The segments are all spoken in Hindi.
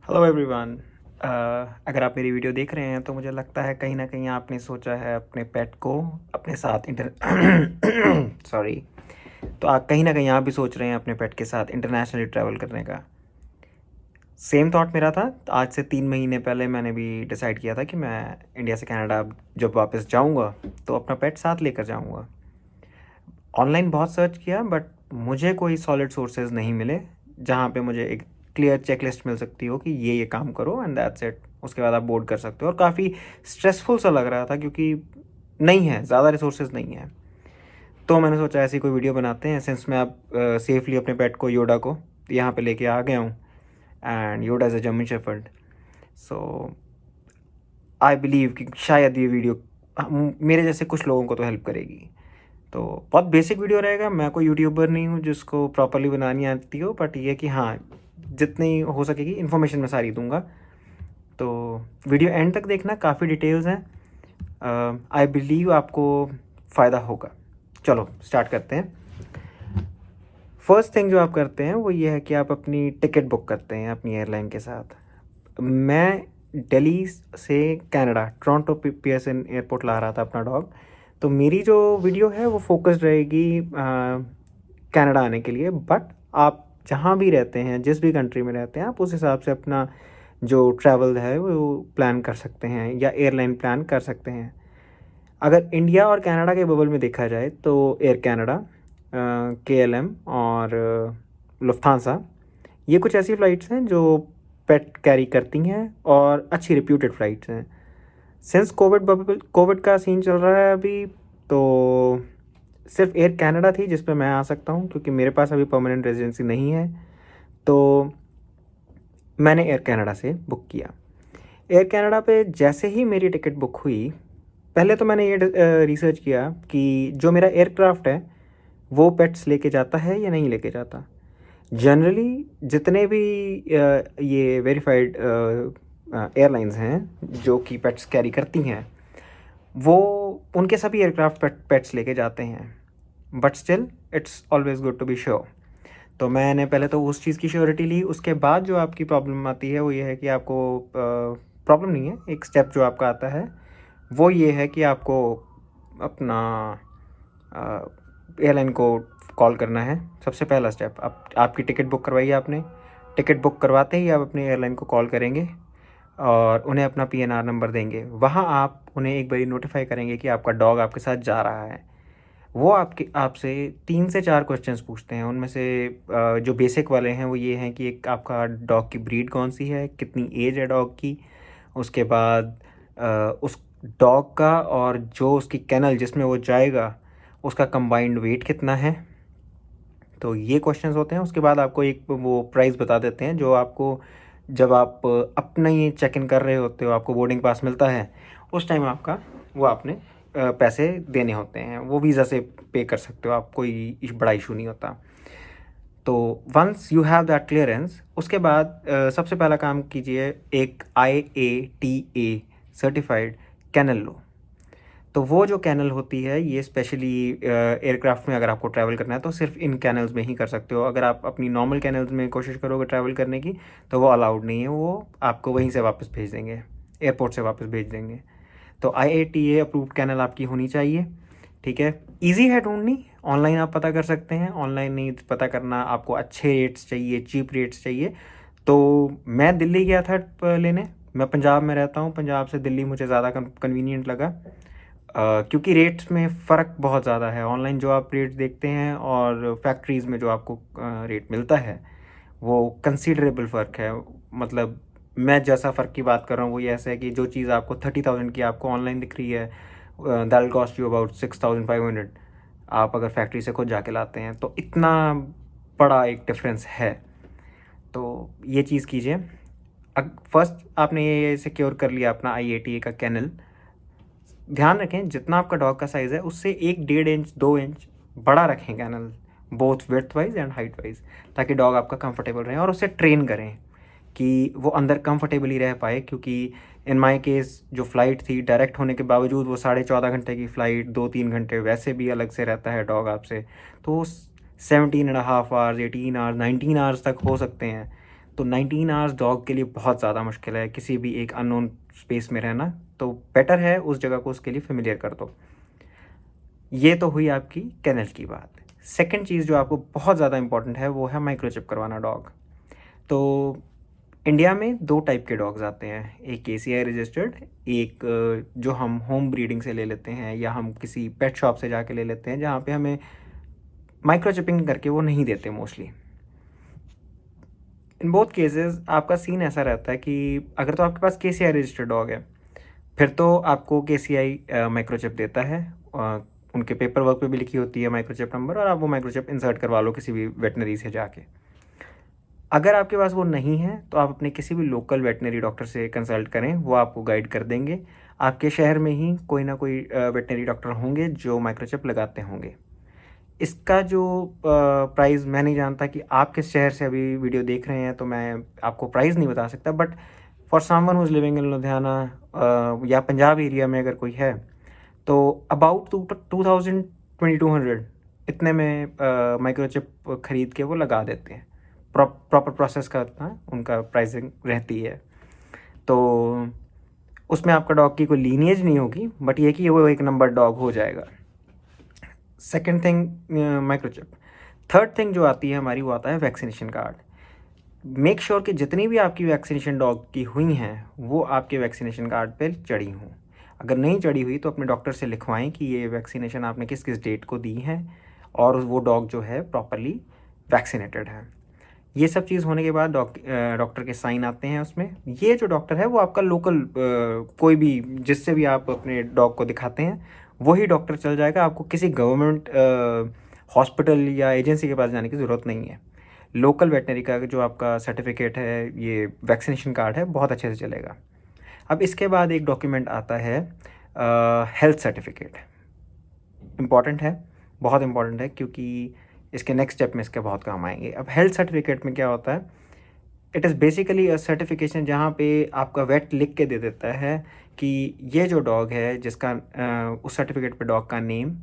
Hello everyone. अगर आप मेरी वीडियो देख रहे हैं तो मुझे लगता है कहीं ना कहीं आपने सोचा है अपने पेट को अपने साथ इंटर सॉरी। तो आप कहीं ना कहीं आप भी सोच रहे हैं अपने पेट के साथ इंटरनेशनली ट्रैवल करने का। सेम थॉट मेरा था। आज से 3 महीने पहले मैंने भी डिसाइड किया था कि मैं इंडिया से कनाडा जब वापस जाऊंगा तो अपना पेट साथ लेकर जाऊंगा। ऑनलाइन बहुत सर्च किया बट मुझे कोई सॉलिड सोर्सेज नहीं मिले जहाँ पे मुझे एक क्लियर चेकलिस्ट मिल सकती हो कि ये काम करो एंड दैट्स इट। उसके बाद आप बोर्ड कर सकते हो। और काफ़ी स्ट्रेसफुल सा लग रहा था क्योंकि नहीं है, ज़्यादा रिसोर्सेज नहीं है। तो मैंने सोचा ऐसी कोई वीडियो बनाते हैं सिंस मैं अब सेफली अपने पेट को योडा को यहाँ पे लेके आ गया हूँ and योडा is a German shepherd. So I believe कि शायद ये वीडियो मेरे जैसे कुछ लोगों को तो हेल्प करेगी। तो बहुत बेसिक वीडियो रहेगा। मैं कोई यूट्यूबर नहीं हूँ जिसको प्रॉपरली बनानी आती हो, बट ये कि हाँ, जितनी हो सकेगी इन्फॉर्मेशन मैं सारी दूंगा। तो वीडियो एंड तक देखना, काफ़ी डिटेल्स हैं। आई बिलीव आपको फ़ायदा होगा। चलो स्टार्ट करते हैं। फर्स्ट थिंग जो आप करते हैं वो ये है कि आप अपनी टिकट बुक करते हैं अपनी एयरलाइन के साथ। मैं दिल्ली से कनाडा टोरंटो पीएसएन एयरपोर्ट ला रहा था अपना डॉग। तो मेरी जो वीडियो है वो फोकस्ड रहेगी कनाडा आने के लिए। बट आप जहाँ भी रहते हैं, जिस भी कंट्री में रहते हैं, आप उस हिसाब से अपना जो ट्रैवल है वो प्लान कर सकते हैं या एयरलाइन प्लान कर सकते हैं। अगर इंडिया और कनाडा के बबल में देखा जाए तो एयर कनाडा, केएलएम और लुफ्थांसा, ये कुछ ऐसी फ़्लाइट्स हैं जो पेट कैरी करती हैं और अच्छी रिप्यूटेड फ़्लाइट्स हैं। सिंस कोविड का सीन चल रहा है अभी, तो सिर्फ एयर कनाडा थी जिस पे मैं आ सकता हूँ क्योंकि मेरे पास अभी परमानेंट रेजिडेंसी नहीं है। तो मैंने एयर कनाडा से बुक किया। एयर कनाडा पे जैसे ही मेरी टिकट बुक हुई, पहले तो मैंने ये रिसर्च किया कि जो मेरा एयरक्राफ्ट है वो पेट्स लेके जाता है या नहीं लेके जाता। जनरली जितने भी ये वेरीफाइड एयरलाइंस हैं जो कि पेट्स कैरी करती हैं, वो उनके सभी एयरक्राफ्ट पेट्स लेके जाते हैं। But still it's always good to be sure. तो मैंने पहले तो उस चीज़ की श्योरिटी ली। उसके बाद जो आपकी प्रॉब्लम आती है वो ये है कि आपको प्रॉब्लम नहीं है, एक स्टेप जो आपका आता है वो ये है कि आपको अपना एयरलाइन को कॉल करना है। सबसे पहला स्टेप, आपकी टिकट बुक करवाई है आपने। टिकट बुक करवाते ही आप अपने एयरलाइन को कॉल करेंगे और उन्हें अपना पीएनआर नंबर देंगे। वहाँ आप उन्हें एक बारी नोटिफाई करेंगे कि आपका डॉग आपके साथ जा रहा है। वो आपसे 3 से 4 क्वेश्चंस पूछते हैं। उनमें से जो बेसिक वाले हैं वो ये हैं कि एक, आपका डॉग की ब्रीड कौन सी है, कितनी एज है डॉग की। उसके बाद उस डॉग का और जो उसकी कैनल जिसमें वो जाएगा उसका कंबाइंड वेट कितना है। तो ये क्वेश्चंस होते हैं। उसके बाद आपको एक वो प्राइस बता देते हैं जो आपको, जब आप अपना ये चेक इन कर रहे होते हो, आपको बोर्डिंग पास मिलता है, उस टाइम आपका वो आपने पैसे देने होते हैं। वो वीज़ा से पे कर सकते हो आप, कोई बड़ा इशू नहीं होता। तो once you have that clearance, उसके बाद सबसे पहला काम कीजिए, एक IATA सर्टिफाइड कैनल लो। तो वो जो कैनल होती है, ये स्पेशली एयरक्राफ्ट में अगर आपको ट्रैवल करना है तो सिर्फ इन कैनल्स में ही कर सकते हो। अगर आप अपनी नॉर्मल कैनल्स में कोशिश करोगे ट्रैवल करने की तो वो अलाउड नहीं है, वो आपको वहीं से वापस भेज देंगे, एयरपोर्ट से वापस भेज देंगे। तो IATA अप्रूव्ड कैनल आपकी होनी चाहिए। ठीक है, ईजी है ढूंढनी। ऑनलाइन आप पता कर सकते हैं। ऑनलाइन नहीं पता करना, आपको अच्छे रेट्स चाहिए, चीप रेट्स चाहिए। तो मैं दिल्ली गया था लेने। मैं पंजाब में रहता हूँ, पंजाब से दिल्ली मुझे ज़्यादा कन्वीनियंट लगा क्योंकि रेट्स में फ़र्क बहुत ज़्यादा है। ऑनलाइन जो आप रेट्स देखते हैं और फैक्ट्रीज़ में जो आपको रेट मिलता है वो कंसीडरेबल फ़र्क है। मतलब मैं जैसा फ़र्क की बात कर रहा हूँ वो ये ऐसा है कि जो चीज़ आपको 30,000 की आपको ऑनलाइन दिख रही है, that will cost you about 6,500। आप अगर फैक्ट्री से खुद जाके लाते हैं तो इतना बड़ा एक डिफरेंस है। तो ये चीज़ कीजिए। फर्स्ट आपने ये सिक्योर कर लिया अपना IATA का कैनल। ध्यान रखें जितना आपका डॉग का साइज़ है उससे 1 1.5 इंच 2 इंच बड़ा रखें kennel, both width wise and height wise, ताकि डॉग आपका कंफर्टेबल रहे। और उसे ट्रेन करें कि वो अंदर कंफर्टेबली रह पाए। क्योंकि इन माय केस जो फ़्लाइट थी, डायरेक्ट होने के बावजूद वो 14.5 घंटे की फ़्लाइट, 2 3 घंटे वैसे भी अलग से रहता है डॉग आपसे, तो 17.5 आवर्स, 18 आवर्स, 19 आवर्स तक हो सकते हैं। तो 19 आवर्स डॉग के लिए बहुत ज़्यादा मुश्किल है किसी भी एक अननोन स्पेस में रहना, तो बेटर है उस जगह को उसके लिए फेमिलियर कर दो। ये तो हुई आपकी केनल की बात। सेकंड चीज़ जो आपको बहुत ज़्यादा इंपॉर्टेंट है वो है माइक्रोचिप करवाना डॉग। तो इंडिया में 2 टाइप के डॉग्स आते हैं, एक केसीआई रजिस्टर्ड, एक जो हम होम ब्रीडिंग से ले लेते हैं या हम किसी पेट शॉप से जाके ले लेते हैं, जहाँ पे हमें माइक्रोचिपिंग करके वो नहीं देते मोस्टली। इन बोथ केसेस आपका सीन ऐसा रहता है कि अगर तो आपके पास केसीआई रजिस्टर्ड डॉग है, फिर तो आपको केसीआई माइक्रोचिप देता है, उनके पेपर वर्क पे भी लिखी होती है माइक्रोचिप नंबर, और आप वो माइक्रोचिप इंसर्ट करवा लो किसी भी वेटनरी से जाके। अगर आपके पास वो नहीं है तो आप अपने किसी भी लोकल वेटनरी डॉक्टर से कंसल्ट करें, वो आपको गाइड कर देंगे। आपके शहर में ही कोई ना कोई वेटनरी डॉक्टर होंगे जो माइक्रोचिप लगाते होंगे। इसका जो प्राइस मैं नहीं जानता कि आप किस शहर से अभी वीडियो देख रहे हैं, तो मैं आपको प्राइस नहीं बता सकता, but for someone who is living in Ludhiana या पंजाब एरिया में अगर कोई है तो अबाउट 2200 इतने में माइक्रोचिप ख़रीद के वो लगा देते हैं। प्रॉपर प्रोसेस का इतना उनका प्राइसिंग रहती है। तो उसमें आपका डॉग की कोई लीनिएज नहीं होगी, बट ये कि वो एक नंबर डॉग हो जाएगा। Second thing microchip. Third thing जो आती है हमारी वो आता है वैक्सीनेशन कार्ड। मेक श्योर कि जितनी भी आपकी वैक्सीनेशन डॉग की हुई हैं वो आपके वैक्सीनेशन कार्ड पे चढ़ी हों। अगर नहीं चढ़ी हुई तो अपने डॉक्टर से लिखवाएं कि ये वैक्सीनेशन आपने किस किस डेट को दी है और वो डॉग जो है प्रॉपरली वैक्सीनेटेड है। ये सब चीज़ होने के बाद डॉक्टर के साइन आते हैं उसमें। ये जो डॉक्टर है वो आपका लोकल कोई भी जिससे भी आप अपने डॉग को दिखाते हैं वही डॉक्टर चल जाएगा, आपको किसी गवर्नमेंट हॉस्पिटल या एजेंसी के पास जाने की ज़रूरत नहीं है। लोकल वेटनरी का जो आपका सर्टिफिकेट है, ये वैक्सीनेशन कार्ड है, बहुत अच्छे से चलेगा। अब इसके बाद एक डॉक्यूमेंट आता है हेल्थ सर्टिफिकेट। इम्पॉर्टेंट है, बहुत इम्पॉर्टेंट है, क्योंकि इसके नेक्स्ट स्टेप में इसके बहुत काम आएंगे। अब हेल्थ सर्टिफिकेट में क्या होता है, it is basically a certification जहाँ पे आपका वेट लिख के दे देता है कि ये जो डॉग है जिसका उस सर्टिफिकेट पे डॉग का नेम,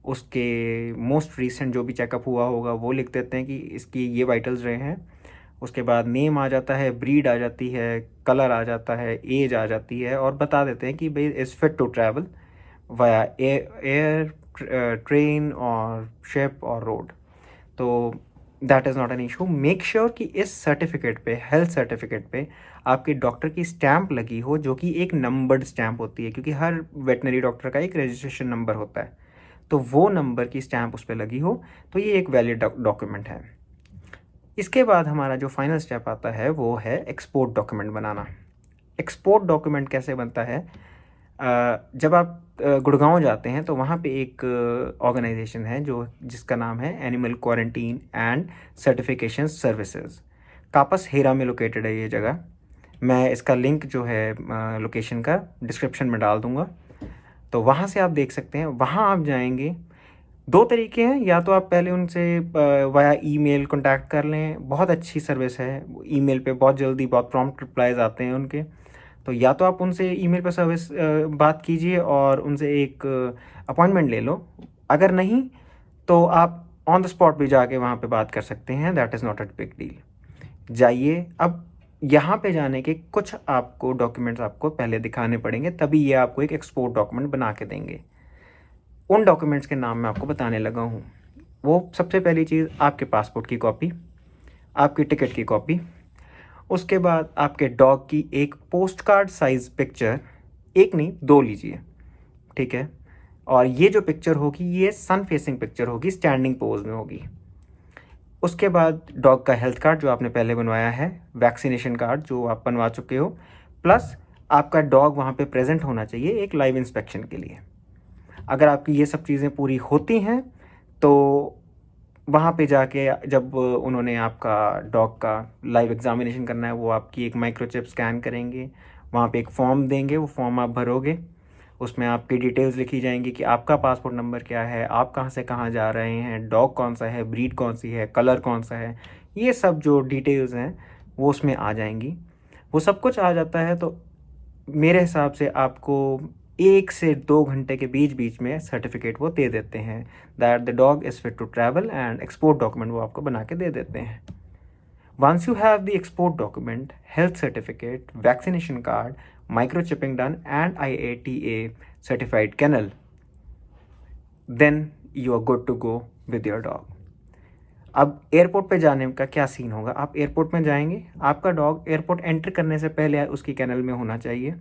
उसके मोस्ट रीसेंट जो भी चेकअप हुआ होगा वो लिख देते हैं कि इसकी ये वाइटल्स रहे हैं। उसके बाद नेम आ जाता है, ब्रीड आ जाती है, कलर आ जाता है, एज आ जाती है, और बता देते हैं कि भाई is fit to travel via air, train और शिप और रोड। तो that is not an issue. Make sure कि इस सर्टिफिकेट पे, हेल्थ सर्टिफिकेट पे आपके डॉक्टर की स्टैंप लगी हो, जो कि एक नंबर्ड स्टैंप होती है, क्योंकि हर वेटनरी डॉक्टर का एक रजिस्ट्रेशन नंबर होता है, तो वो नंबर की स्टैंप उस पर लगी हो, तो ये एक वैलिड डॉक्यूमेंट है। इसके बाद हमारा जो फाइनल स्टेप आता है वो है एक्सपोर्ट डॉक्यूमेंट बनाना। एक्सपोर्ट डॉक्यूमेंट कैसे बनता है, जब आप गुड़गांव जाते हैं तो वहाँ पे एक ऑर्गेनाइजेशन है जो जिसका नाम है animal quarantine and certification services. Kapashera में लोकेटेड है ये जगह। मैं इसका लिंक जो है लोकेशन का डिस्क्रिप्शन में डाल दूँगा, तो वहाँ से आप देख सकते हैं। वहाँ आप जाएंगे, 2 तरीके हैं, या तो आप पहले उनसे वाया ईमेल कांटेक्ट कर लें, बहुत अच्छी सर्विस है, ईमेल पे बहुत जल्दी बहुत प्रॉम्प्ट रिप्लाईज आते हैं उनके। तो या तो आप उनसे ईमेल पर सर्विस बात कीजिए और उनसे एक अपॉइंटमेंट ले लो। अगर नहीं तो आप ऑन द स्पॉट भी जाके वहाँ पे बात कर सकते हैं, that is not a big deal. जाइए। अब यहाँ पे जाने के कुछ आपको डॉक्यूमेंट्स आपको पहले दिखाने पड़ेंगे, तभी ये आपको एक एक्सपोर्ट डॉक्यूमेंट बना के देंगे। उन डॉक्यूमेंट्स के नाम मैं आपको बताने लगा हूँ। वो सबसे पहली चीज़ आपके पासपोर्ट की कॉपी, आपकी टिकट की कॉपी, उसके बाद आपके डॉग की एक पोस्ट कार्ड साइज़ पिक्चर, एक नहीं 2 लीजिए, ठीक है। और ये जो पिक्चर होगी ये सन फेसिंग पिक्चर होगी, स्टैंडिंग पोज में होगी। उसके बाद डॉग का हेल्थ कार्ड जो आपने पहले बनवाया है, वैक्सीनेशन कार्ड जो आप बनवा चुके हो, प्लस आपका डॉग वहाँ पे प्रेजेंट होना चाहिए एक लाइव इंस्पेक्शन के लिए। अगर आपकी ये सब चीज़ें पूरी होती हैं तो वहाँ पे जाके जब उन्होंने आपका डॉग का लाइव एग्जामिनेशन करना है, वो आपकी एक माइक्रोचिप स्कैन करेंगे, वहाँ पे एक फॉर्म देंगे, वो फॉर्म आप भरोगे, उसमें आपकी डिटेल्स लिखी जाएंगी कि आपका पासपोर्ट नंबर क्या है, आप कहाँ से कहाँ जा रहे हैं, डॉग कौन सा है, ब्रीड कौन सी है, कलर कौन सा है, ये सब जो डिटेल्स हैं वो उसमें आ जाएंगी। वो सब कुछ आ जाता है तो मेरे हिसाब से आपको 1 से 2 घंटे के बीच बीच में सर्टिफिकेट वो दे देते हैं that the dog is fit to travel, and export document वो आपको बना के दे देते हैं। Once you have the export document, health certificate, vaccination card, microchipping done, and IATA certified kennel, then you are good to go with your dog. अब एयरपोर्ट पे जाने का क्या सीन होगा? आप एयरपोर्ट में जाएंगे, आपका डॉग एयरपोर्ट एंटर करने से पहले उसकी कैनल में होना चाहिए।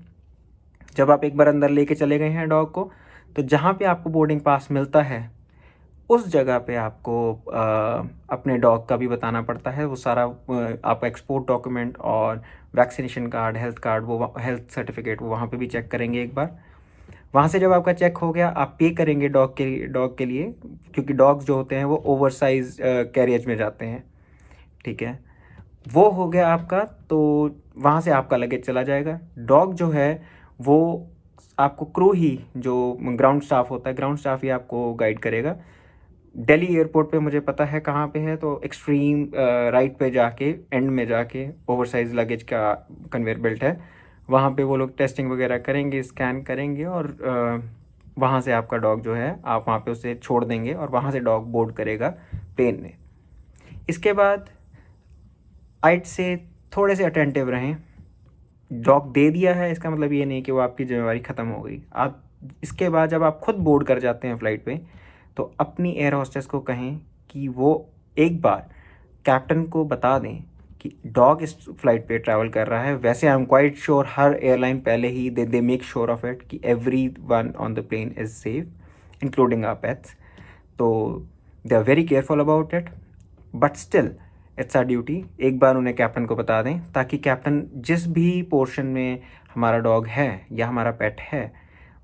जब आप एक बार अंदर लेके चले गए हैं डॉग को, तो जहाँ पे आपको बोर्डिंग पास मिलता है उस जगह पे आपको अपने डॉग का भी बताना पड़ता है। वो सारा आपका एक्सपोर्ट डॉक्यूमेंट और वैक्सीनेशन कार्ड, हेल्थ कार्ड, वो हेल्थ सर्टिफिकेट वो वहाँ पे भी चेक करेंगे एक बार। वहाँ से जब आपका चेक हो गया, आप पे करेंगे डॉग के लिए, क्योंकि डॉग्स जो होते हैं वो ओवर साइज कैरियज में जाते हैं, ठीक है। वो हो गया आपका, तो वहाँ से आपका लगेज चला जाएगा। डॉग जो है वो आपको क्रू ही, जो ग्राउंड स्टाफ होता है, ग्राउंड स्टाफ ही आपको गाइड करेगा। दिल्ली एयरपोर्ट पे मुझे पता है कहाँ पे है, तो एक्सट्रीम राइट पे जाके एंड में जाके ओवर साइज लगेज का कन्वेयर बेल्ट है, वहाँ पे वो लोग टेस्टिंग वगैरह करेंगे, स्कैन करेंगे, और वहाँ से आपका डॉग जो है आप वहाँ पे उसे छोड़ देंगे और वहाँ से डॉग बोर्ड करेगा प्लेन में। इसके बाद आइट से थोड़े से अटेंटिव रहें। डॉग दे दिया है इसका मतलब ये नहीं कि वो आपकी जिम्मेवारी ख़त्म हो गई। आप इसके बाद जब आप खुद बोर्ड कर जाते हैं फ़्लाइट पे, तो अपनी एयर होस्टेस को कहें कि वो एक बार कैप्टन को बता दें कि डॉग इस फ्लाइट पे ट्रैवल कर रहा है। वैसे आई एम क्वाइट श्योर हर एयरलाइन पहले ही they make sure of it कि every one on the plane is safe including our pets, तो they are very careful about it. But still it's our duty, एक बार उन्हें कैप्टन को बता दें, ताकि कैप्टन जिस भी पोर्शन में हमारा डॉग है या हमारा पेट है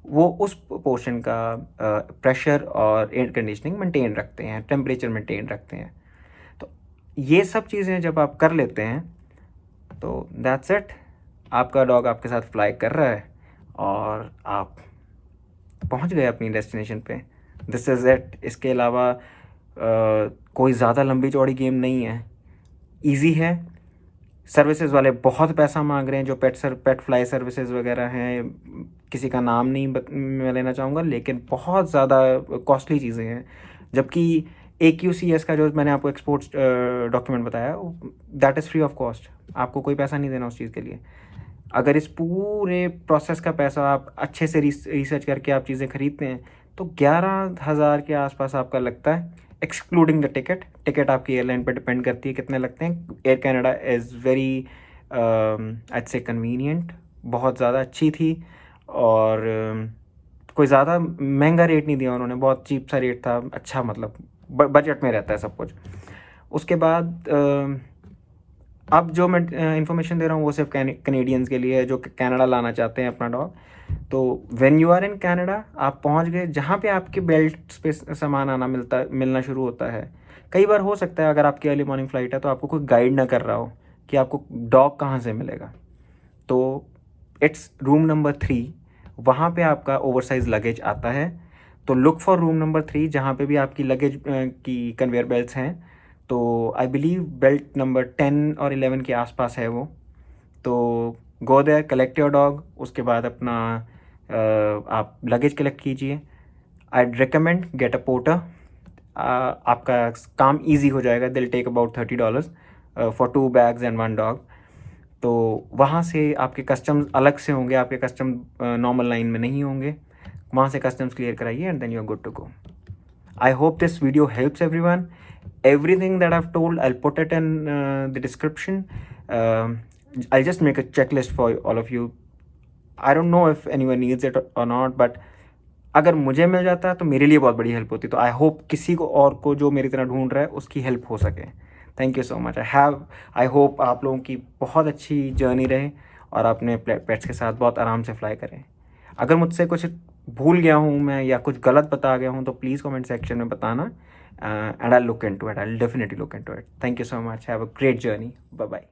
वो उस पोर्शन का प्रेशर और एयर कंडीशनिंग मेंटेन रखते हैं, टेम्परेचर मेंटेन रखते हैं। तो ये सब चीज़ें जब आप कर लेते हैं तो दैट्स इट, आपका डॉग आपके साथ फ्लाई कर रहा है और आप पहुंच गए अपनी डेस्टिनेशन पे। This is it. इसके अलावा कोई ज़्यादा लंबी चौड़ी गेम नहीं है, ईजी है। सर्विसेज वाले बहुत पैसा मांग रहे हैं, जो पेट फ्लाई सर्विसेज वगैरह हैं, किसी का नाम नहीं मैं लेना चाहूँगा, लेकिन बहुत ज़्यादा कॉस्टली चीज़ें हैं। जबकि AQCS का जो मैंने आपको एक्सपोर्ट डॉक्यूमेंट बताया, that is free of cost, आपको कोई पैसा नहीं देना उस चीज़ के लिए। अगर इस पूरे प्रोसेस का पैसा आप अच्छे से रिसर्च करके आप चीज़ें खरीदते हैं तो 11,000 के आसपास आपका लगता है, एक्सक्लूडिंग द टिकट आपकी एयरलाइन पर डिपेंड करती है कितने लगते हैं। Air Canada is very I से कन्वीनियंट, बहुत ज़्यादा अच्छी थी, और कोई ज़्यादा महंगा रेट नहीं दिया उन्होंने, बहुत चीप सा रेट था, अच्छा मतलब बजट में रहता है सब कुछ। उसके बाद अब जो मैं इंफॉर्मेशन दे रहा हूँ वो सिर्फ कैनेडियंस के लिए है जो कनाडा लाना चाहते हैं अपना डॉग। तो when you are in Canada, आप पहुँच गए जहाँ पे आपके बेल्ट पे सामान मिलना शुरू होता है। कई बार हो सकता है अगर आपकी अर्ली मॉर्निंग फ्लाइट है तो आपको कोई गाइड ना कर रहा हो कि आपको डॉग कहाँ से मिलेगा, तो इट्स रूम नंबर 3, वहाँ पे आपका ओवरसाइज लगेज आता है। तो लुक फॉर रूम नंबर 3 जहाँ पे भी आपकी लगेज की कन्वेयर बेल्ट्स हैं। तो आई बिलीव बेल्ट नंबर 10 और 11 के आसपास है वो। तो go there, collect your dog, उसके बाद अपना आप लगेज कलेक्ट कीजिए। I recommend get a porter, आपका काम ईजी हो जाएगा। They'll take about $30 for 2 bags and 1 dog. तो वहाँ से आपके कस्टम्स अलग से होंगे, आपके कस्टम नॉर्मल लाइन में नहीं होंगे, वहाँ से कस्टम्स क्लियर कराइए and then you are good to go. I hope this video helps everyone. Everything that I've told, I'll put it in the description. I'll just make a checklist for all of you. I don't know if anyone needs it or not, but अगर मुझे मिल जाता है तो मेरे लिए बहुत बड़ी हेल्प होती। तो आई होप किसी को और को जो मेरी तरह ढूंढ रहा है उसकी हेल्प हो सके। Thank you so much. I hope आप लोगों की बहुत अच्छी जर्नी रहे और अपने पेट्स के साथ बहुत आराम से फ्लाई करें। अगर मुझसे कुछ भूल गया हूँ मैं या कुछ गलत बता गया हूँ तो प्लीज़ कमेंट सेक्शन में बताना, and I'll look into it. I'll definitely look into it. Thank you so much. Have a great journey. Bye bye.